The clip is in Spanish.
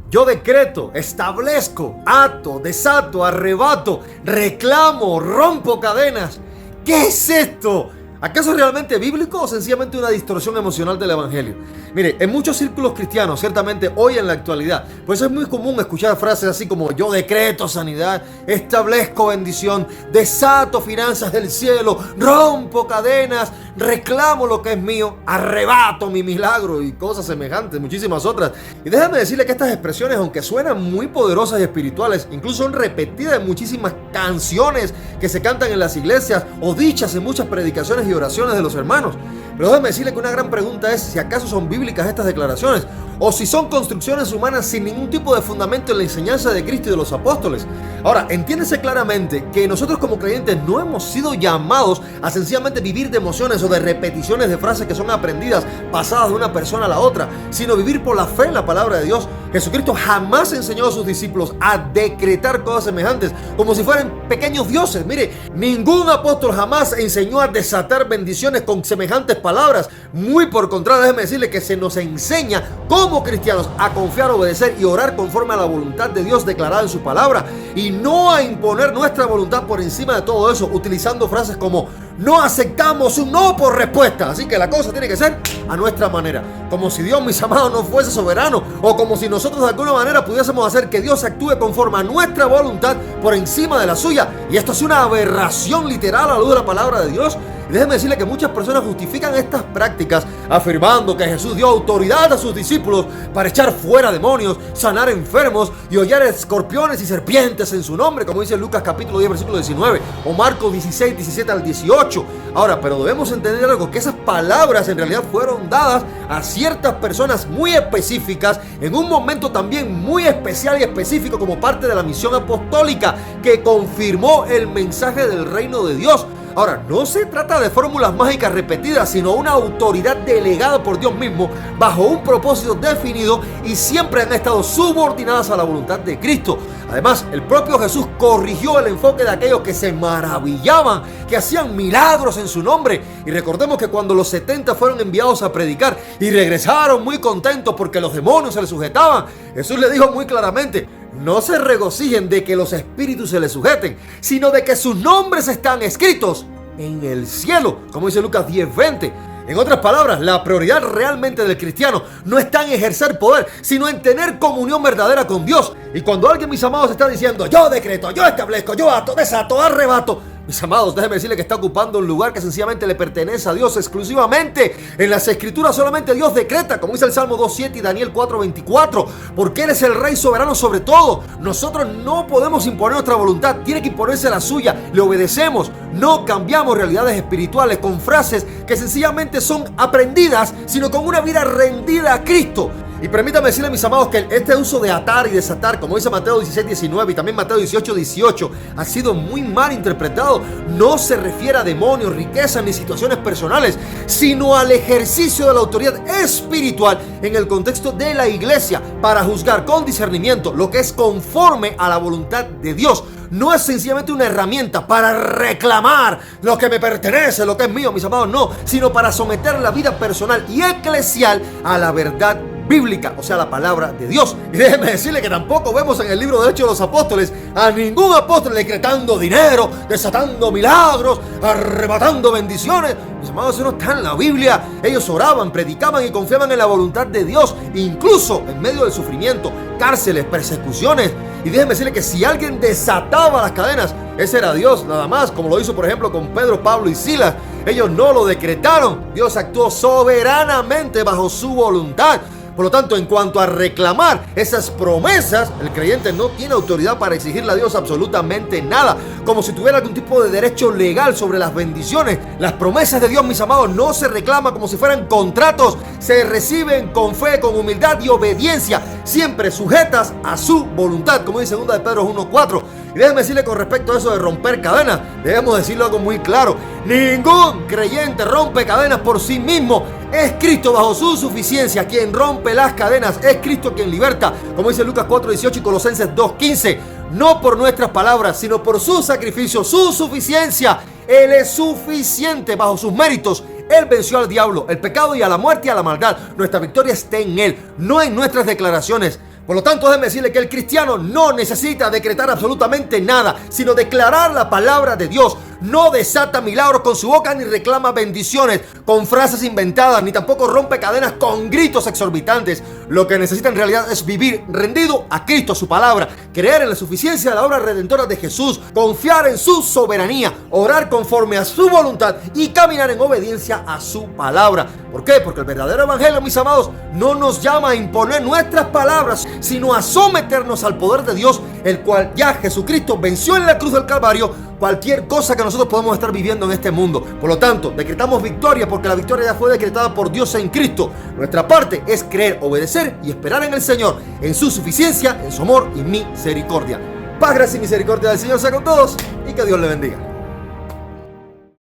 Yo decreto, establezco, ato, desato, arrebato, reclamo, rompo cadenas. ¿Qué es esto? ¿Acaso es realmente bíblico o sencillamente una distorsión emocional del evangelio? Mire, en muchos círculos cristianos, ciertamente hoy en la actualidad, pues es muy común escuchar frases así como: yo decreto sanidad, establezco bendición, desato finanzas del cielo, rompo cadenas, reclamo lo que es mío, arrebato mi milagro y cosas semejantes, muchísimas otras. Y déjame decirle que estas expresiones, aunque suenan muy poderosas y espirituales, incluso son repetidas en muchísimas canciones que se cantan en las iglesias o dichas en muchas predicaciones y oraciones de los hermanos. Pero déjame decirle que una gran pregunta es si acaso son bíblicas estas declaraciones o si son construcciones humanas sin ningún tipo de fundamento en la enseñanza de Cristo y de los apóstoles. Ahora, entiéndese claramente que nosotros como creyentes no hemos sido llamados a sencillamente vivir de emociones o de repeticiones de frases que son aprendidas, pasadas de una persona a la otra, sino vivir por la fe en la palabra de Dios. Jesucristo jamás enseñó a sus discípulos a decretar cosas semejantes como si fueran pequeños dioses. Mire, ningún apóstol jamás enseñó a desatar bendiciones con semejantes palabras. Muy por contrario, déjeme decirle que se nos enseña como cristianos a confiar, obedecer y orar conforme a la voluntad de Dios declarada en su palabra, y no a imponer nuestra voluntad por encima de todo eso, utilizando frases como: no aceptamos un no por respuesta, así que la cosa tiene que ser a nuestra manera. Como si Dios, mis amados, no fuese soberano, o como si nosotros de alguna manera pudiésemos hacer que Dios actúe conforme a nuestra voluntad por encima de la suya. Y esto es una aberración literal a la luz de la palabra de Dios. Y déjeme decirle que muchas personas justifican estas prácticas afirmando que Jesús dio autoridad a sus discípulos para echar fuera demonios, sanar enfermos y hollar escorpiones y serpientes en su nombre, como dice Lucas capítulo 10 versículo 19 o Marcos 16, 17 al 18. Ahora, pero debemos entender algo, que esas palabras en realidad fueron dadas a ciertas personas muy específicas en un momento también muy especial y específico como parte de la misión apostólica que confirmó el mensaje del reino de Dios. Ahora, no se trata de fórmulas mágicas repetidas, sino una autoridad delegada por Dios mismo bajo un propósito definido, y siempre han estado subordinadas a la voluntad de Cristo. Además, el propio Jesús corrigió el enfoque de aquellos que se maravillaban, que hacían milagros en su nombre. Y recordemos que cuando los 70 fueron enviados a predicar y regresaron muy contentos porque los demonios se les sujetaban, Jesús les dijo muy claramente: no se regocijen de que los espíritus se les sujeten, sino de que sus nombres están escritos en el cielo, como dice Lucas 10:20. En otras palabras, la prioridad realmente del cristiano no está en ejercer poder, sino en tener comunión verdadera con Dios. Y cuando alguien, mis amados, está diciendo: yo decreto, yo establezco, yo ato, desato, arrebato, mis amados, déjenme decirle que está ocupando un lugar que sencillamente le pertenece a Dios exclusivamente. En las escrituras solamente Dios decreta, como dice el Salmo 2:7 y Daniel 4:24, porque Él es el Rey soberano sobre todo. Nosotros no podemos imponer nuestra voluntad, tiene que imponerse la suya. Le obedecemos, no cambiamos realidades espirituales con frases que sencillamente son aprendidas, sino con una vida rendida a Cristo. Y permítame decirle, mis amados, que este uso de atar y desatar, como dice Mateo 16:19 y también Mateo 18:18, ha sido muy mal interpretado. No se refiere a demonios, riquezas ni situaciones personales, sino al ejercicio de la autoridad espiritual en el contexto de la iglesia para juzgar con discernimiento lo que es conforme a la voluntad de Dios. No es sencillamente una herramienta para reclamar lo que me pertenece, lo que es mío, mis amados, no, sino para someter la vida personal y eclesial a la verdad bíblica, o sea, la palabra de Dios. Y déjeme decirle que tampoco vemos en el libro de Hechos de los Apóstoles a ningún apóstol decretando dinero, desatando milagros, arrebatando bendiciones. Mis amados, eso no está en la Biblia. Ellos oraban, predicaban y confiaban en la voluntad de Dios, incluso en medio del sufrimiento, cárceles, persecuciones. Y déjeme decirle que si alguien desataba las cadenas, ese era Dios nada más, como lo hizo por ejemplo con Pedro, Pablo y Silas. Ellos no lo decretaron, Dios actuó soberanamente bajo su voluntad. Por lo tanto, en cuanto a reclamar esas promesas, el creyente no tiene autoridad para exigirle a Dios absolutamente nada, como si tuviera algún tipo de derecho legal sobre las bendiciones. Las promesas de Dios, mis amados, no se reclaman como si fueran contratos, se reciben con fe, con humildad y obediencia, siempre sujetas a su voluntad, como dice 2 de Pedro 1:4. Y déjeme decirle con respecto a eso de romper cadenas, debemos decirlo algo muy claro: ningún creyente rompe cadenas por sí mismo. Es Cristo bajo su suficiencia quien rompe las cadenas, es Cristo quien liberta, como dice Lucas 4:18 y Colosenses 2:15. No por nuestras palabras, sino por su sacrificio, su suficiencia. Él es suficiente bajo sus méritos. Él venció al diablo, el pecado y a la muerte y a la maldad. Nuestra victoria está en Él, no en nuestras declaraciones. Por lo tanto, déjeme decirle que el cristiano no necesita decretar absolutamente nada, sino declarar la palabra de Dios. No desata milagros con su boca, ni reclama bendiciones con frases inventadas, ni tampoco rompe cadenas con gritos exorbitantes. Lo que necesita en realidad es vivir rendido a Cristo, a su palabra, creer en la suficiencia de la obra redentora de Jesús, confiar en su soberanía, orar conforme a su voluntad y caminar en obediencia a su palabra. ¿Por qué? Porque el verdadero evangelio, mis amados, no nos llama a imponer nuestras palabras, sino a someternos al poder de Dios, el cual ya Jesucristo venció en la cruz del Calvario cualquier cosa que nosotros podemos estar viviendo en este mundo. Por lo tanto, decretamos victoria porque la victoria ya fue decretada por Dios en Cristo. Nuestra parte es creer, obedecer y esperar en el Señor, en su suficiencia, en su amor y misericordia. Paz, gracia y misericordia del Señor sea con todos y que Dios le bendiga.